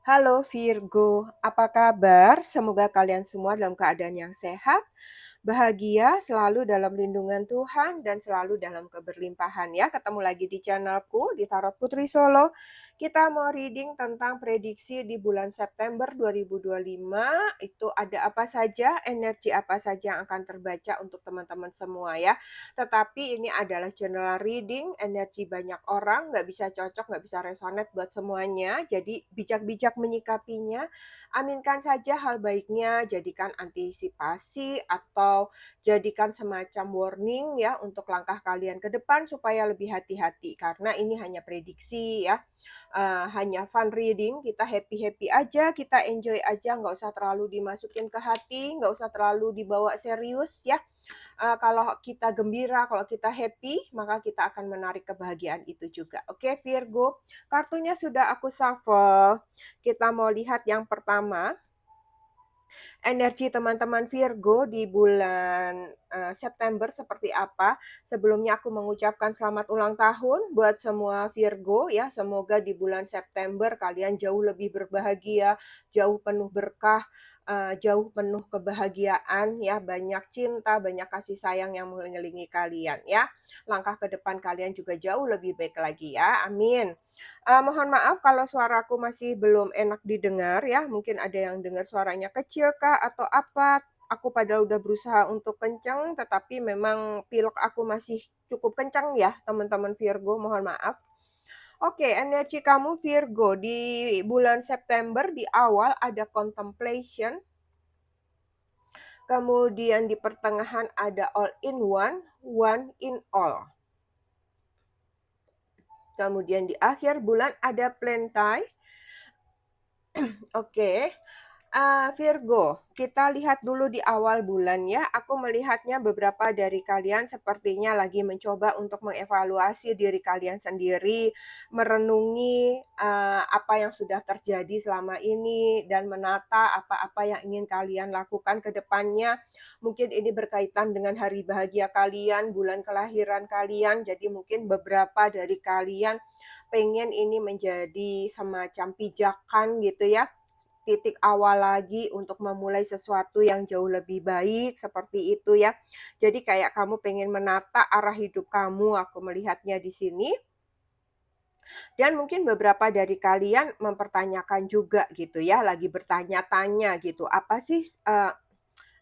Halo Virgo, apa kabar? Semoga kalian semua dalam keadaan yang sehat, bahagia, selalu dalam lindungan Tuhan, dan selalu dalam keberlimpahan ya. Ketemu lagi di channelku, di Tarot Putri Solo. Kita mau reading tentang prediksi di bulan September 2025. Itu ada apa saja, energi apa saja yang akan terbaca untuk teman-teman semua ya. Tetapi ini adalah general reading, energi banyak orang, nggak bisa cocok, nggak bisa resonate buat semuanya. Jadi bijak-bijak menyikapinya. Aminkan saja hal baiknya, jadikan antisipasi atau jadikan semacam warning ya untuk langkah kalian ke depan supaya lebih hati-hati karena ini hanya prediksi ya. Hanya fun reading, kita happy-happy aja, kita enjoy aja, nggak usah terlalu dimasukin ke hati, nggak usah terlalu dibawa serius ya. Kalau kita gembira, kalau kita happy, maka kita akan menarik kebahagiaan itu juga. Oke, Virgo, kartunya sudah aku shuffle. Kita mau lihat yang pertama, energi teman-teman Virgo di bulan September seperti apa. Sebelumnya aku mengucapkan selamat ulang tahun buat semua Virgo ya. Semoga di bulan September kalian jauh lebih berbahagia, jauh penuh berkah, jauh penuh kebahagiaan ya, banyak cinta, banyak kasih sayang yang mengelilingi kalian ya. Langkah ke depan kalian juga jauh lebih baik lagi ya. Amin. Mohon maaf kalau suaraku masih belum enak didengar ya, mungkin ada yang dengar suaranya kecil kah atau apa. Aku padahal udah berusaha untuk kencang, tetapi memang pilek aku masih cukup kencang ya, teman-teman Virgo, mohon maaf. Oke, energi kamu Virgo di bulan September di awal ada contemplation, kemudian di pertengahan ada all in one, one in all. Kemudian di akhir bulan ada plantai. Oke. Virgo, kita lihat dulu di awal bulan ya. Aku melihatnya beberapa dari kalian sepertinya lagi mencoba untuk mengevaluasi diri kalian sendiri, merenungi apa yang sudah terjadi selama ini dan menata apa-apa yang ingin kalian lakukan ke depannya. Mungkin ini berkaitan dengan hari bahagia kalian, bulan kelahiran kalian. Jadi mungkin beberapa dari kalian pengen ini menjadi semacam pijakan gitu ya, titik awal lagi untuk memulai sesuatu yang jauh lebih baik, seperti itu ya. Jadi kayak kamu pengen menata arah hidup kamu, aku melihatnya di sini. Dan mungkin beberapa dari kalian mempertanyakan juga gitu ya, lagi bertanya-tanya gitu, apa sih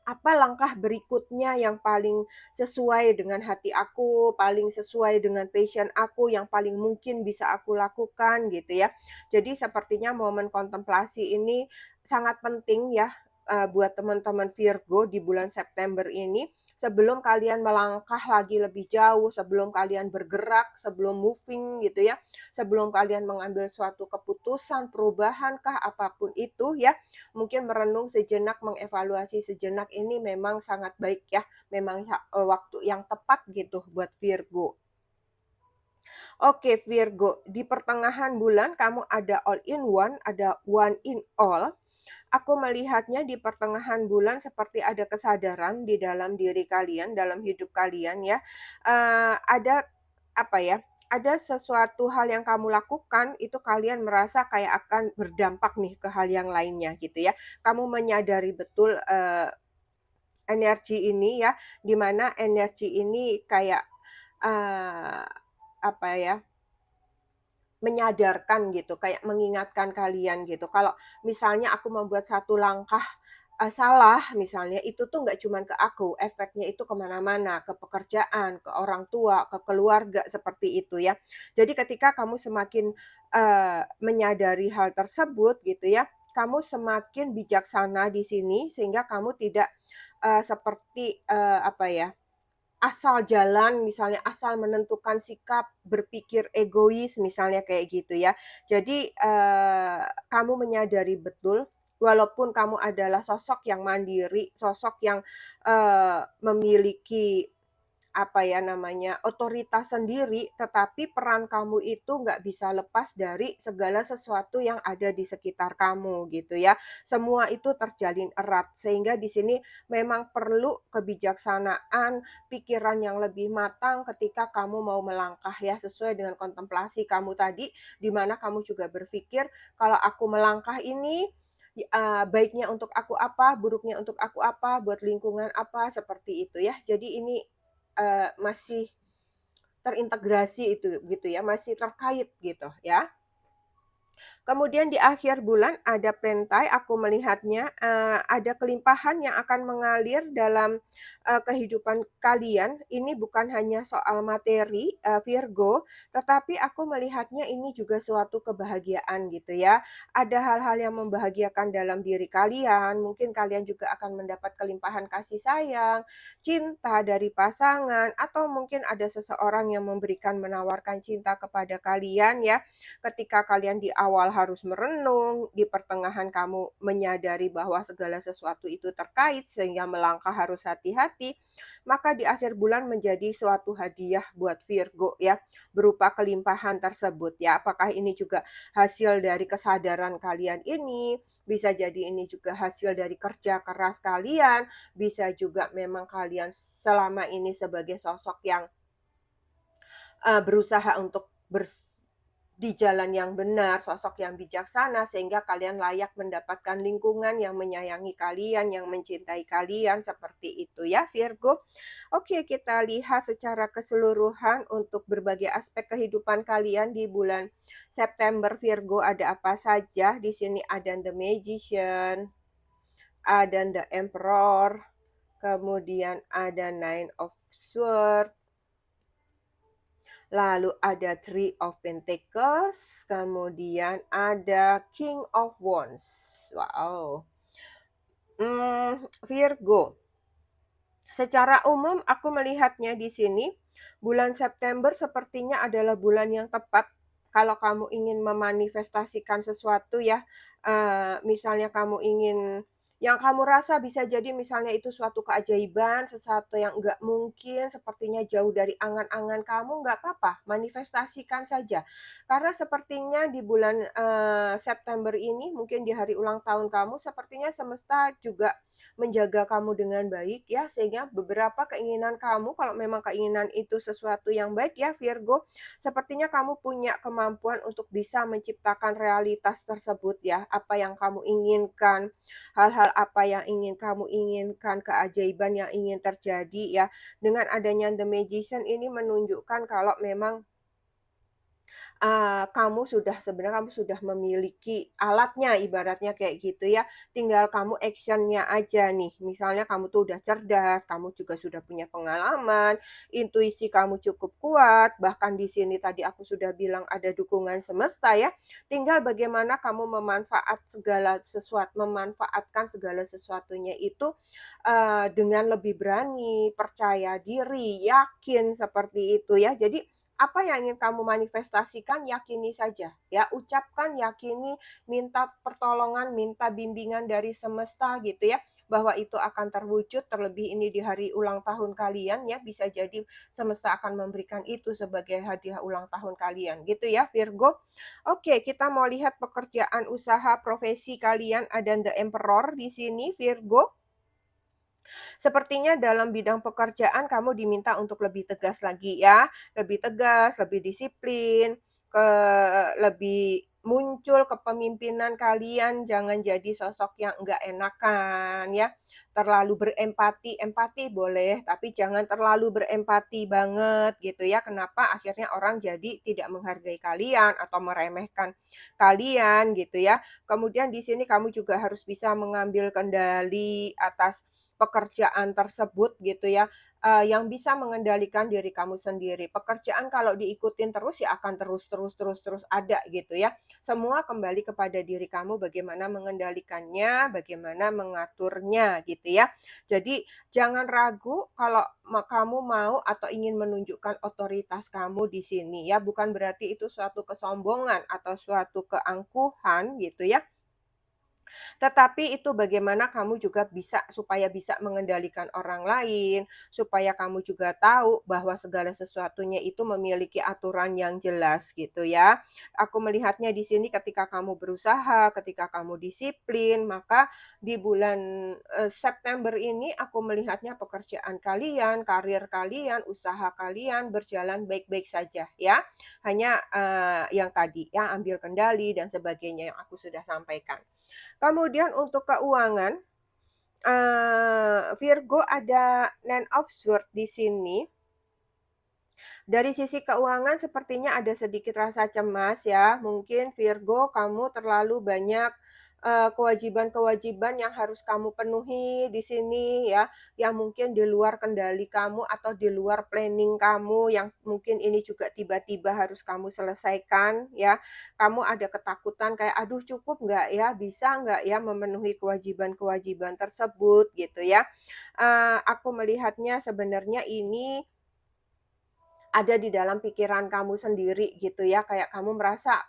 apa langkah berikutnya yang paling sesuai dengan hati aku, paling sesuai dengan passion aku, yang paling mungkin bisa aku lakukan gitu ya. Jadi sepertinya momen kontemplasi ini sangat penting ya, buat teman-teman Virgo di bulan September ini. Sebelum kalian melangkah lagi lebih jauh, sebelum kalian bergerak, sebelum moving gitu ya, sebelum kalian mengambil suatu keputusan, perubahan kah, apapun itu ya, mungkin merenung sejenak, mengevaluasi sejenak ini memang sangat baik ya, memang waktu yang tepat gitu buat Virgo. Oke Virgo, di pertengahan bulan kamu ada all in one, ada one in all. Aku melihatnya di pertengahan bulan seperti ada kesadaran di dalam diri kalian, dalam hidup kalian ya. Ada apa ya, ada sesuatu hal yang kamu lakukan itu kalian merasa kayak akan berdampak nih ke hal yang lainnya gitu ya. Kamu menyadari betul, energi ini ya, di mana energi ini kayak, eee, apa ya, menyadarkan gitu, kayak mengingatkan kalian gitu. Kalau misalnya aku membuat satu langkah, salah misalnya, itu tuh nggak cuman ke aku, efeknya itu kemana mana ke pekerjaan, ke orang tua, ke keluarga, seperti itu ya. Jadi ketika kamu semakin, menyadari hal tersebut gitu ya, kamu semakin bijaksana di sini sehingga kamu tidak, seperti, apa ya, asal jalan, misalnya asal menentukan sikap, berpikir egois, misalnya kayak gitu ya. Jadi, kamu menyadari betul, walaupun kamu adalah sosok yang mandiri, sosok yang, memiliki apa ya namanya, otoritas sendiri, tetapi peran kamu itu nggak bisa lepas dari segala sesuatu yang ada di sekitar kamu gitu ya. Semua itu terjalin erat, sehingga di sini memang perlu kebijaksanaan, pikiran yang lebih matang ketika kamu mau melangkah ya, sesuai dengan kontemplasi kamu tadi, di mana kamu juga berpikir, "Kalau aku melangkah ini, baiknya untuk aku apa, buruknya untuk aku apa, buat lingkungan apa," seperti itu ya. Jadi ini masih terintegrasi itu gitu ya, masih terkait gitu ya. Kemudian di akhir bulan ada pentai, aku melihatnya, ada kelimpahan yang akan mengalir dalam, kehidupan kalian. Ini bukan hanya soal materi, Virgo, tetapi aku melihatnya ini juga suatu kebahagiaan gitu ya. Ada hal-hal yang membahagiakan dalam diri kalian, mungkin kalian juga akan mendapat kelimpahan kasih sayang, cinta dari pasangan, atau mungkin ada seseorang yang menawarkan cinta kepada kalian ya. Ketika kalian di awal harus merenung, di pertengahan kamu menyadari bahwa segala sesuatu itu terkait sehingga melangkah harus hati-hati, maka di akhir bulan menjadi suatu hadiah buat Virgo ya, berupa kelimpahan tersebut ya. Apakah ini juga hasil dari kesadaran kalian ini, bisa jadi ini juga hasil dari kerja keras kalian, bisa juga memang kalian selama ini sebagai sosok yang berusaha untuk di jalan yang benar, sosok yang bijaksana, sehingga kalian layak mendapatkan lingkungan yang menyayangi kalian, yang mencintai kalian, seperti itu ya, Virgo. Oke, kita lihat secara keseluruhan untuk berbagai aspek kehidupan kalian di bulan September, Virgo ada apa saja. Di sini ada The Magician, ada The Emperor, kemudian ada Nine of Swords, lalu ada Three of Pentacles, kemudian ada King of Wands. Wow. Virgo, secara umum aku melihatnya di sini, bulan September sepertinya adalah bulan yang tepat kalau kamu ingin memanifestasikan sesuatu ya, misalnya kamu ingin yang kamu rasa bisa jadi misalnya itu suatu keajaiban, sesuatu yang enggak mungkin, sepertinya jauh dari angan-angan kamu, nggak apa-apa, manifestasikan saja. Karena sepertinya di bulan, September ini, mungkin di hari ulang tahun kamu, sepertinya semesta juga menjaga kamu dengan baik ya, sehingga beberapa keinginan kamu kalau memang keinginan itu sesuatu yang baik ya Virgo, sepertinya kamu punya kemampuan untuk bisa menciptakan realitas tersebut ya, apa yang kamu inginkan, hal-hal apa yang ingin kamu inginkan, keajaiban yang ingin terjadi ya. Dengan adanya The Magician ini menunjukkan kalau memang kamu sudah memiliki alatnya ibaratnya kayak gitu ya, tinggal kamu action-nya aja nih. Misalnya kamu tuh udah cerdas, kamu juga sudah punya pengalaman, intuisi kamu cukup kuat, bahkan di sini tadi aku sudah bilang ada dukungan semesta ya, tinggal bagaimana kamu memanfaatkan segala sesuatunya itu, dengan lebih berani, percaya diri, yakin, seperti itu ya. Jadi apa yang ingin kamu manifestasikan, yakini saja, ya. Ucapkan, yakini, minta pertolongan, minta bimbingan dari semesta gitu ya, bahwa itu akan terwujud, terlebih ini di hari ulang tahun kalian ya, bisa jadi semesta akan memberikan itu sebagai hadiah ulang tahun kalian, gitu ya, Virgo. Oke, kita mau lihat pekerjaan, usaha, profesi kalian, ada The Emperor di sini, Virgo. Sepertinya dalam bidang pekerjaan kamu diminta untuk lebih tegas lagi ya, lebih tegas, lebih disiplin, lebih muncul kepemimpinan kalian, jangan jadi sosok yang enggak enakan ya, terlalu berempati, empati boleh, tapi jangan terlalu berempati banget gitu ya. Kenapa? Akhirnya orang jadi tidak menghargai kalian atau meremehkan kalian gitu ya. Kemudian di sini kamu juga harus bisa mengambil kendali atas pekerjaan tersebut gitu ya, yang bisa mengendalikan diri kamu sendiri. Pekerjaan kalau diikutin terus ya akan terus ada gitu ya. Semua kembali kepada diri kamu bagaimana mengendalikannya, bagaimana mengaturnya gitu ya. Jadi jangan ragu kalau kamu mau atau ingin menunjukkan otoritas kamu di sini ya, bukan berarti itu suatu kesombongan atau suatu keangkuhan gitu ya. Tetapi itu bagaimana kamu juga supaya bisa mengendalikan orang lain, supaya kamu juga tahu bahwa segala sesuatunya itu memiliki aturan yang jelas gitu ya. Aku melihatnya di sini ketika kamu berusaha, ketika kamu disiplin, maka di bulan, September ini aku melihatnya pekerjaan kalian, karir kalian, usaha kalian berjalan baik-baik saja ya. Hanya, yang tadi ya, ambil kendali dan sebagainya yang aku sudah sampaikan. Kemudian untuk keuangan, Virgo ada Nine of Swords di sini. Dari sisi keuangan sepertinya ada sedikit rasa cemas ya. Mungkin Virgo kamu terlalu banyak, kewajiban-kewajiban yang harus kamu penuhi di sini ya, yang mungkin di luar kendali kamu atau di luar planning kamu, yang mungkin ini juga tiba-tiba harus kamu selesaikan ya. Kamu ada ketakutan kayak, "Aduh cukup nggak ya? Bisa nggak ya memenuhi kewajiban-kewajiban tersebut?" Gitu ya. Aku melihatnya sebenarnya ini ada di dalam pikiran kamu sendiri gitu ya, kayak kamu merasa,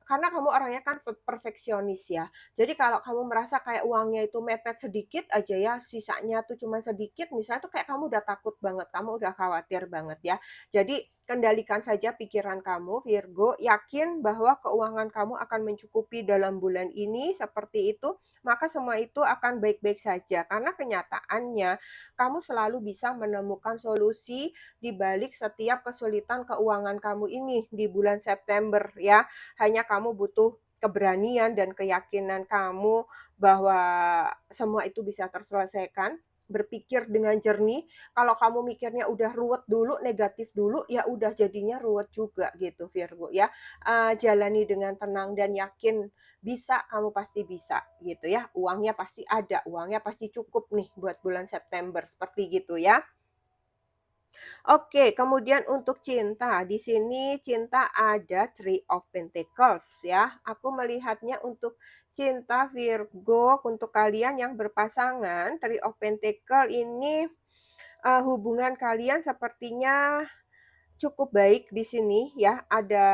karena kamu orangnya kan perfeksionis ya. Jadi kalau kamu merasa kayak uangnya itu mepet sedikit aja ya, sisanya tuh cuma sedikit, misalnya tuh kayak kamu udah takut banget, kamu udah khawatir banget ya. Jadi kendalikan saja pikiran kamu Virgo, yakin bahwa keuangan kamu akan mencukupi dalam bulan ini seperti itu, maka semua itu akan baik-baik saja. Karena kenyataannya kamu selalu bisa menemukan solusi di balik setiap kesulitan keuangan kamu ini di bulan September ya. Hanya kamu butuh keberanian dan keyakinan kamu bahwa semua itu bisa terselesaikan, berpikir dengan jernih. Kalau kamu mikirnya udah ruwet dulu, negatif dulu, ya udah jadinya ruwet juga gitu Virgo ya. Jalani dengan tenang dan yakin bisa, kamu pasti bisa gitu ya. Uangnya pasti ada, uangnya pasti cukup nih buat bulan September, seperti gitu ya. Oke, kemudian untuk cinta, di sini cinta ada Three of Pentacles ya. Aku melihatnya untuk cinta Virgo, untuk kalian yang berpasangan, Three of Pentacles ini, hubungan kalian sepertinya cukup baik di sini ya. Ada,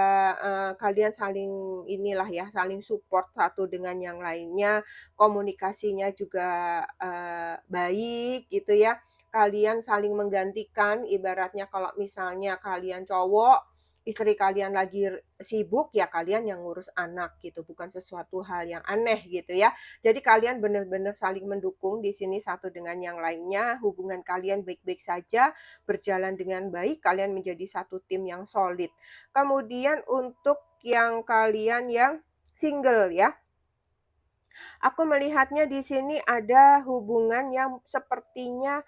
kalian saling inilah ya, saling support satu dengan yang lainnya, komunikasinya juga, baik gitu ya. Kalian saling menggantikan, ibaratnya kalau misalnya kalian cowok, istri kalian lagi sibuk, ya kalian yang ngurus anak gitu, bukan sesuatu hal yang aneh gitu ya. Jadi kalian benar-benar saling mendukung di sini satu dengan yang lainnya, hubungan kalian baik-baik saja, berjalan dengan baik, kalian menjadi satu tim yang solid. Kemudian untuk yang kalian yang single ya, aku melihatnya di sini ada hubungan yang sepertinya,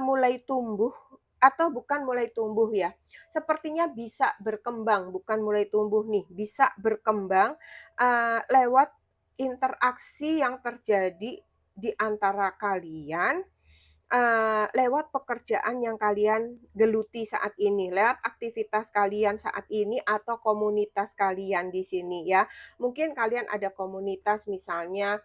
mulai tumbuh atau bukan mulai tumbuh ya, sepertinya bisa berkembang, bukan mulai tumbuh nih, bisa berkembang, lewat interaksi yang terjadi di antara kalian, lewat pekerjaan yang kalian geluti saat ini, lewat aktivitas kalian saat ini atau komunitas kalian di sini ya. Mungkin kalian ada komunitas misalnya,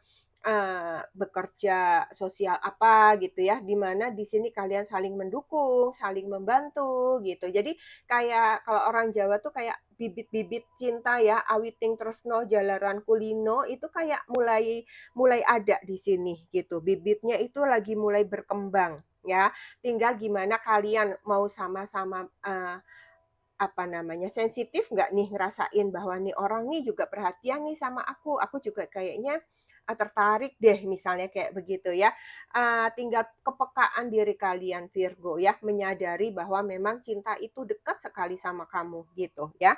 bekerja sosial apa gitu ya, di mana di sini kalian saling mendukung, saling membantu gitu. Jadi kayak kalau orang Jawa tuh kayak bibit-bibit cinta ya, "Awiting tresno jalaran kulino" itu kayak mulai mulai ada di sini gitu. Bibitnya itu lagi mulai berkembang ya. Tinggal gimana kalian mau sama-sama, apa namanya, sensitif nggak nih ngerasain bahwa nih orang nih juga perhatian nih sama aku juga kayaknya, tertarik deh misalnya kayak begitu ya. Tinggal kepekaan diri kalian Virgo ya, menyadari bahwa memang cinta itu dekat sekali sama kamu gitu ya.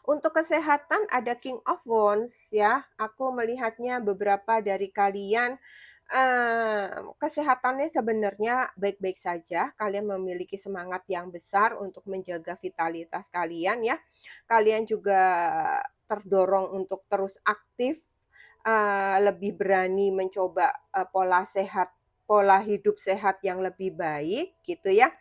Untuk kesehatan ada King of Wands ya, aku melihatnya beberapa dari kalian, kesehatannya sebenarnya baik-baik saja, kalian memiliki semangat yang besar untuk menjaga vitalitas kalian ya. Kalian juga terdorong untuk terus aktif, lebih berani mencoba, pola hidup sehat yang lebih baik gitu ya.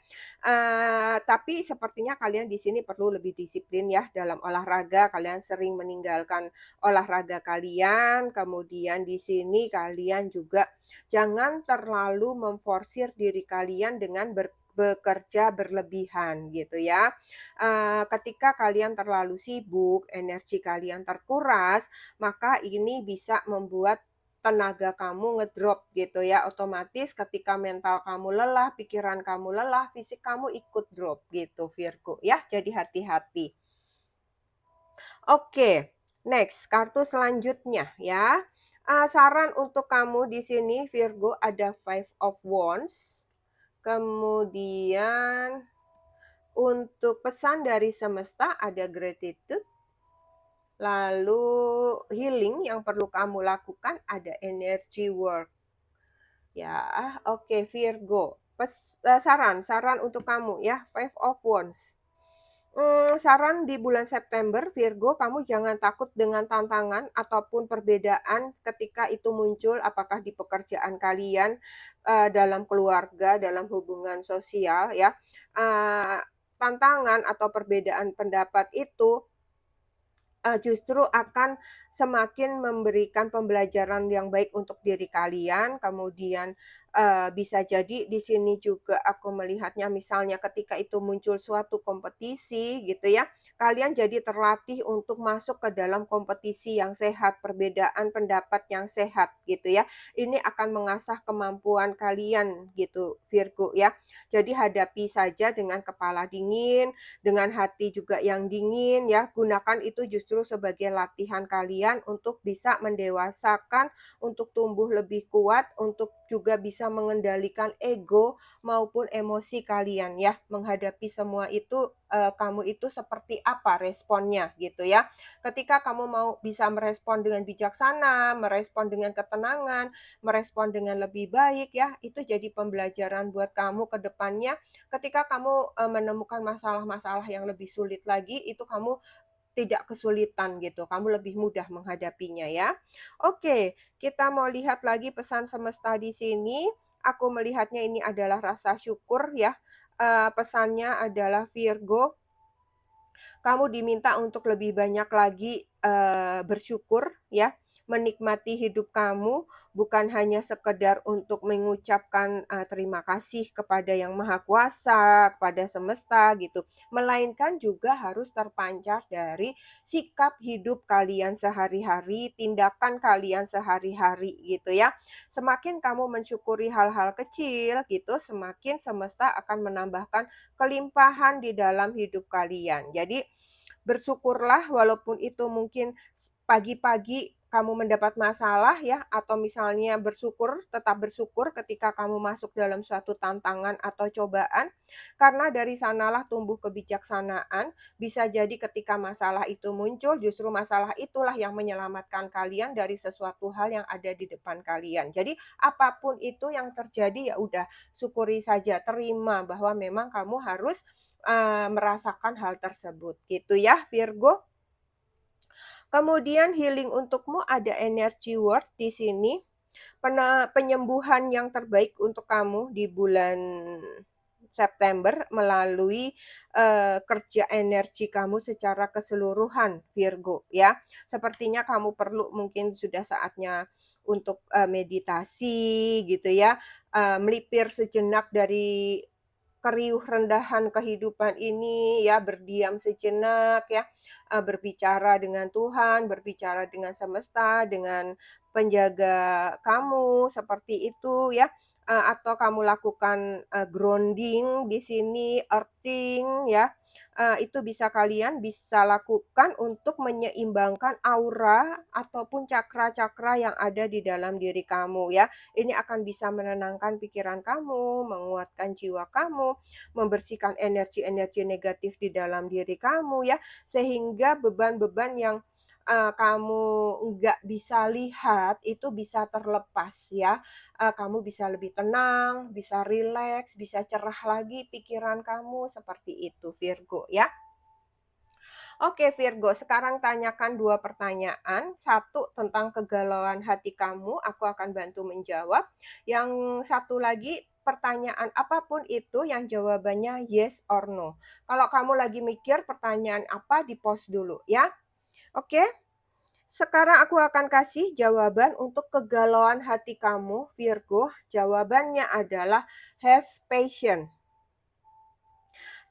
Tapi sepertinya kalian di sini perlu lebih disiplin ya dalam olahraga, kalian sering meninggalkan olahraga kalian, kemudian di sini kalian juga jangan terlalu memforsir diri kalian dengan bekerja berlebihan gitu ya. Ketika kalian terlalu sibuk, energi kalian terkuras, maka ini bisa membuat tenaga kamu ngedrop gitu ya. Otomatis ketika mental kamu lelah, pikiran kamu lelah, fisik kamu ikut drop gitu Virgo ya. Jadi hati-hati. Oke, next kartu selanjutnya ya. Saran untuk kamu di sini Virgo ada Five of Wands. Kemudian untuk pesan dari semesta ada gratitude. Lalu healing yang perlu kamu lakukan ada energy work. Ya, oke Virgo. Saran untuk kamu ya, Five of Wands. Saran di bulan September, Virgo, kamu jangan takut dengan tantangan ataupun perbedaan ketika itu muncul, apakah di pekerjaan kalian, dalam keluarga, dalam hubungan sosial ya. Tantangan atau perbedaan pendapat itu justru akan semakin memberikan pembelajaran yang baik untuk diri kalian, kemudian, bisa jadi di sini juga aku melihatnya misalnya ketika itu muncul suatu kompetisi gitu ya, kalian jadi terlatih untuk masuk ke dalam kompetisi yang sehat, perbedaan pendapat yang sehat gitu ya. Ini akan mengasah kemampuan kalian gitu, Virgo ya. Jadi hadapi saja dengan kepala dingin, dengan hati juga yang dingin ya, gunakan itu justru sebagai latihan kalian untuk bisa mendewasakan, untuk tumbuh lebih kuat, untuk juga bisa mengendalikan ego maupun emosi kalian ya. Menghadapi semua itu, kamu itu seperti apa responnya gitu ya. Ketika kamu mau bisa merespon dengan bijaksana, merespon dengan ketenangan, merespon dengan lebih baik ya, itu jadi pembelajaran buat kamu ke depannya ketika kamu, menemukan masalah-masalah yang lebih sulit lagi, itu kamu tidak kesulitan gitu, kamu lebih mudah menghadapinya ya. Oke, kita mau lihat lagi pesan semesta di sini. Aku melihatnya ini adalah rasa syukur ya. Pesannya adalah Virgo, kamu diminta untuk lebih banyak lagi, bersyukur ya, menikmati hidup kamu, bukan hanya sekedar untuk mengucapkan, terima kasih kepada Yang Maha Kuasa, kepada semesta gitu, melainkan juga harus terpancar dari sikap hidup kalian sehari-hari, tindakan kalian sehari-hari gitu ya. Semakin kamu mensyukuri hal-hal kecil gitu, semakin semesta akan menambahkan kelimpahan di dalam hidup kalian. Jadi bersyukurlah walaupun itu mungkin pagi-pagi kamu mendapat masalah ya, atau misalnya bersyukur, tetap bersyukur ketika kamu masuk dalam suatu tantangan atau cobaan, karena dari sanalah tumbuh kebijaksanaan. Bisa jadi ketika masalah itu muncul, justru masalah itulah yang menyelamatkan kalian dari sesuatu hal yang ada di depan kalian. Jadi apapun itu yang terjadi ya udah syukuri saja, terima bahwa memang kamu harus merasakan hal tersebut, gitu ya, Virgo. Kemudian healing untukmu ada energy word di sini, penyembuhan yang terbaik untuk kamu di bulan September melalui, kerja energi kamu secara keseluruhan, Virgo, ya. Sepertinya kamu perlu mungkin sudah saatnya untuk, meditasi gitu ya, melipir sejenak dari keriuh rendahan kehidupan ini ya, berdiam sejenak ya, berbicara dengan Tuhan, berbicara dengan semesta, dengan penjaga kamu, seperti itu ya. Atau kamu lakukan, grounding di sini, earthing ya, itu kalian bisa lakukan untuk menyeimbangkan aura ataupun cakra-cakra yang ada di dalam diri kamu ya. Ini akan bisa menenangkan pikiran kamu, menguatkan jiwa kamu, membersihkan energi-energi negatif di dalam diri kamu ya, sehingga beban-beban yang, kamu nggak bisa lihat itu bisa terlepas ya. Kamu bisa lebih tenang, bisa rileks, bisa cerah lagi pikiran kamu, seperti itu Virgo ya. Oke Virgo, sekarang tanyakan 2 pertanyaan, satu tentang kegalauan hati kamu, aku akan bantu menjawab. Yang satu lagi, pertanyaan apapun itu yang jawabannya yes or no. Kalau kamu lagi mikir pertanyaan apa, di-pause dulu ya. Oke? Sekarang aku akan kasih jawaban untuk kegalauan hati kamu, Virgo. Jawabannya adalah have patience.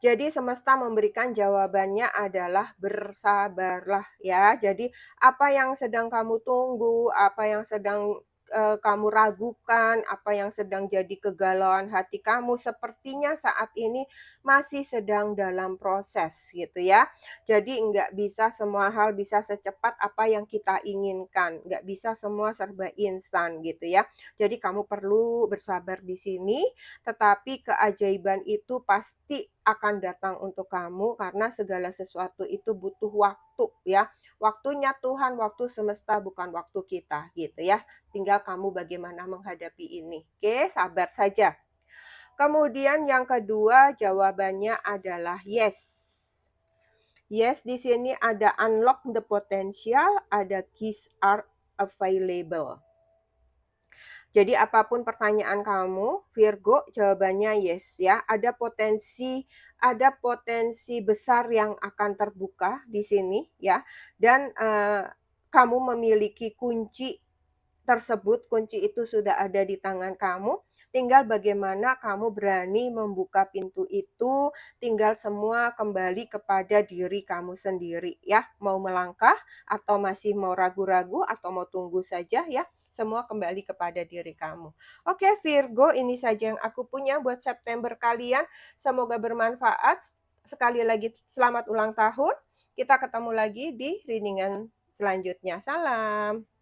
Jadi semesta memberikan jawabannya adalah bersabarlah ya. Jadi apa yang sedang kamu tunggu, apa yang sedang, kamu ragukan, apa yang sedang jadi kegalauan hati kamu, sepertinya saat ini masih sedang dalam proses gitu ya. Jadi nggak bisa semua hal bisa secepat apa yang kita inginkan, nggak bisa semua serba instan gitu ya. Jadi kamu perlu bersabar di sini, tetapi keajaiban itu pasti akan datang untuk kamu karena segala sesuatu itu butuh waktu ya. Waktunya Tuhan, waktu semesta bukan waktu kita gitu ya. Tinggal kamu bagaimana menghadapi ini. Oke, sabar saja. Kemudian yang kedua jawabannya adalah yes. Yes, di sini ada unlock the potential, ada keys are available. Jadi apapun pertanyaan kamu, Virgo, jawabannya yes ya. Ada potensi besar yang akan terbuka di sini ya. Dan kamu memiliki kunci tersebut, kunci itu sudah ada di tangan kamu. Tinggal bagaimana kamu berani membuka pintu itu, tinggal semua kembali kepada diri kamu sendiri ya. Mau melangkah atau masih mau ragu-ragu atau mau tunggu saja ya. Semua kembali kepada diri kamu. Oke, Virgo, ini saja yang aku punya buat September kalian. Semoga bermanfaat. Sekali lagi selamat ulang tahun. Kita ketemu lagi di readingan selanjutnya. Salam.